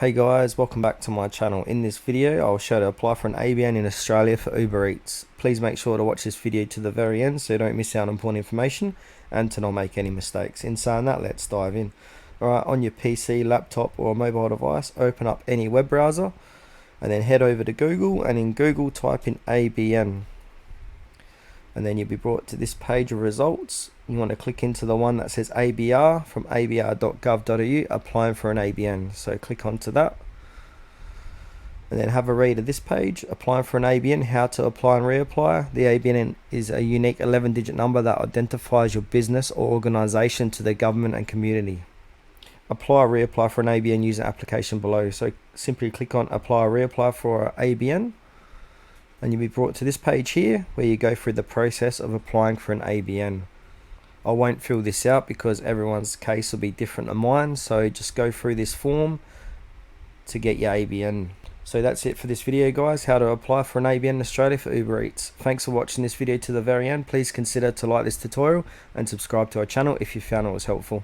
Hey guys, welcome back to my channel. In this video I'll show you how to apply for an ABN in Australia for Uber Eats. Please make sure to watch this video to the very end so you don't miss out on important information and to not make any mistakes. In saying that, let's dive in. Alright, on your PC, laptop or mobile device, open up any web browser and then head over to Google, and in Google type in ABN. And then you'll be brought to this page of results. You want to click into the one that says ABR from abr.gov.au, applying for an ABN. So click onto that and then have a read of this page, applying for an ABN, how to apply and reapply. The ABN is a unique 11-digit number that identifies your business or organization to the government and community. Apply or reapply for an ABN using application below. So simply click on apply or reapply for ABN. And you'll be brought to this page here where you go through the process of applying for an ABN. I won't fill this out because everyone's case will be different than mine, so just go through this form to get your ABN. So that's it for this video guys, how to apply for an ABN in Australia for Uber Eats. Thanks for watching this video to the very end. Please consider to like this tutorial and subscribe to our channel if you found it was helpful.